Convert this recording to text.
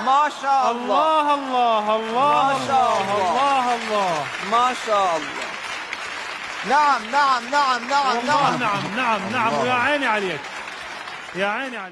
ما شاء الله. الله الله الله ما شاء الله الله الله. ما شاء الله. نعم نعم نعم نعم والله نعم نعم نعم. ويا عيني عليك، يا عيني عليك.